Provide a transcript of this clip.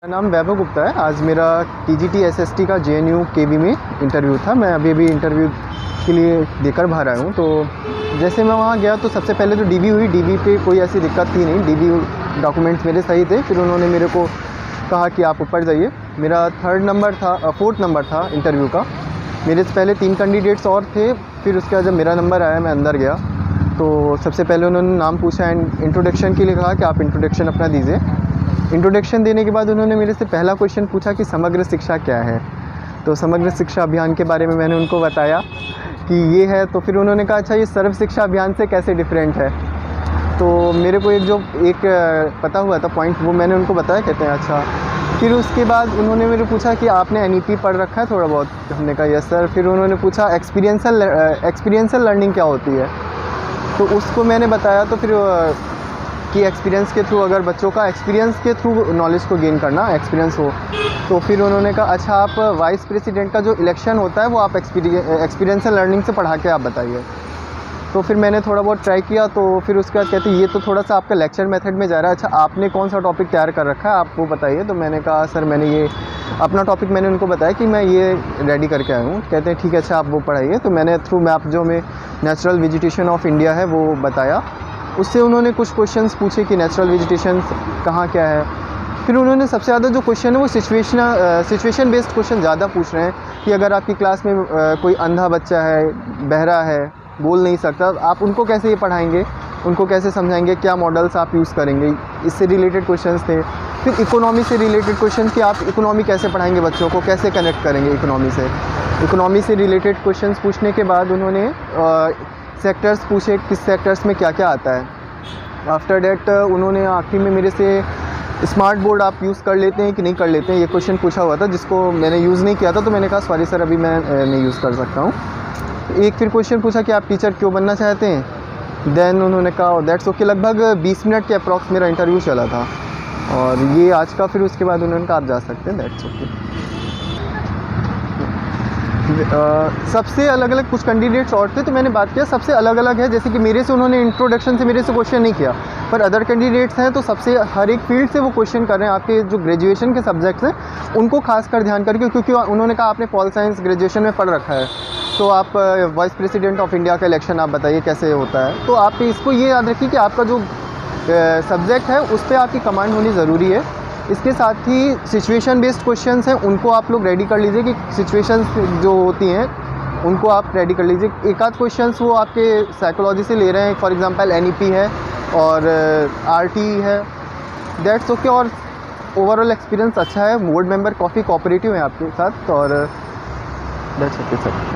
मेरा नाम वैभव गुप्ता है। आज मेरा टीजीटी एसएसटी का जेएनयू केवी में इंटरव्यू था। मैं अभी इंटरव्यू के लिए देकर बाहर आया हूँ। तो जैसे मैं वहाँ गया तो सबसे पहले तो डीवी हुई। डीवी पे कोई ऐसी दिक्कत थी नहीं, डीवी डॉक्यूमेंट्स मेरे सही थे। फिर उन्होंने मेरे को कहा कि आप ऊपर जाइए। मेरा फोर्थ नंबर था इंटरव्यू का। मेरे से पहले 3 कैंडिडेट्स और थे। फिर उसके बाद जब मेरा नंबर आया, मैं अंदर गया तो सबसे पहले उन्होंने नाम पूछा एंड इंट्रोडक्शन के लिए कहा कि आप इंट्रोडक्शन अपना दीजिए। इंट्रोडक्शन देने के बाद उन्होंने मेरे से पहला क्वेश्चन पूछा कि समग्र शिक्षा क्या है। तो समग्र शिक्षा अभियान के बारे में मैंने उनको बताया कि ये है। तो फिर उन्होंने कहा अच्छा ये सर्व शिक्षा अभियान से कैसे डिफरेंट है। तो मेरे को एक पता हुआ था पॉइंट, वो मैंने उनको बताया। कहते हैं अच्छा। फिर उसके बाद उन्होंने मेरे पूछा कि आपने एनईपी पढ़ रखा है थोड़ा बहुत। हमने कहा यस सर। फिर उन्होंने पूछा एक्सपीरियंशियल लर्निंग क्या होती है। तो उसको मैंने बताया। तो फिर कि एक्सपीरियंस के थ्रू, अगर बच्चों का एक्सपीरियंस के थ्रू नॉलेज को गेन करना, एक्सपीरियंस हो। तो फिर उन्होंने कहा अच्छा आप वाइस प्रेसिडेंट का जो इलेक्शन होता है वो आप एक्सपीरियंशियल लर्निंग से पढ़ा के आप बताइए। तो फिर मैंने थोड़ा बहुत ट्राई किया। तो फिर उसके बाद कहते ये तो थोड़ा सा आपका लेक्चर मेथड में जा रहा है। अच्छा आपने कौन सा टॉपिक तैयार कर रखा है, आप वो बताइए। तो मैंने कहा सर मैंने ये अपना टॉपिक मैंने उनको बताया कि मैं ये रेडी करके आया हूँ। कहते हैं ठीक है अच्छा आप वो पढ़ाइए। तो मैंने थ्रू मैप जो में नेचुरल वेजिटेशन ऑफ इंडिया है वो बताया। उससे उन्होंने कुछ क्वेश्चंस पूछे कि नेचुरल वेजिटेशन कहाँ क्या है। फिर उन्होंने सबसे ज़्यादा जो क्वेश्चन है वो सिचुएशन बेस्ड क्वेश्चन ज़्यादा पूछ रहे हैं कि अगर आपकी क्लास में कोई अंधा बच्चा है, बहरा है, बोल नहीं सकता, आप उनको कैसे ये पढ़ाएंगे, उनको कैसे समझाएंगे, क्या मॉडल्स आप यूज़ करेंगे। इससे रिलेटेड क्वेश्चंस थे। फिर इकोनॉमी से रिलेटेड क्वेश्चन कि आप इकोनॉमी कैसे पढ़ाएंगे बच्चों को, कैसे कनेक्ट करेंगे इकोनॉमी से रिलेटेड क्वेश्चंस पूछने के बाद उन्होंने सेक्टर्स पूछे, किस सेक्टर्स में क्या क्या आता है। आफ्टर डेट उन्होंने आखिर में मेरे से स्मार्ट बोर्ड आप यूज़ कर लेते हैं कि नहीं कर लेते हैं, ये क्वेश्चन पूछा हुआ था जिसको मैंने यूज़ नहीं किया था। तो मैंने कहा सॉरी सर अभी मैं नहीं यूज़ कर सकता हूँ। एक फिर क्वेश्चन पूछा कि आप टीचर क्यों बनना चाहते हैं। देन उन्होंने कहा दैट्स ओके। लगभग 20 मिनट के अप्रॉक्स मेरा इंटरव्यू चला था और ये आज का। फिर उसके बाद उन्होंने कहा आप जा सकते हैं, दैट्स ओके। सबसे अलग अलग कुछ कैंडिडेट्स और थे तो मैंने बात किया सबसे अलग अलग है। जैसे कि मेरे से उन्होंने इंट्रोडक्शन से मेरे से क्वेश्चन नहीं किया, पर अदर कैंडिडेट्स हैं तो सबसे हर एक फील्ड से वो क्वेश्चन कर रहे हैं। आपके जो ग्रेजुएशन के सब्जेक्ट्स हैं उनको खासकर ध्यान करके, क्योंकि उन्होंने कहा आपने पॉल साइंस ग्रेजुएशन में पढ़ रखा है तो आप वाइस प्रेसिडेंट ऑफ इंडिया का इलेक्शन आप बताइए कैसे होता है। तो आप इसको ये याद रखिए कि आपका जो सब्जेक्ट है उस पर आपकी कमांड होनी ज़रूरी है। इसके साथ ही सिचुएशन बेस्ड क्वेश्चंस हैं उनको आप लोग रेडी कर लीजिए कि सिचुएशंस जो होती हैं उनको आप रेडी कर लीजिए। एक आध क्वेश्चंस वो आपके साइकोलॉजी से ले रहे हैं, फॉर एग्जांपल एनईपी है और आरटी है, दैट्स ओके। और ओवरऑल एक्सपीरियंस अच्छा है। बोर्ड मेंबर काफ़ी कोऑपरेटिव हैं आपके साथ और दैट्स ओके सर।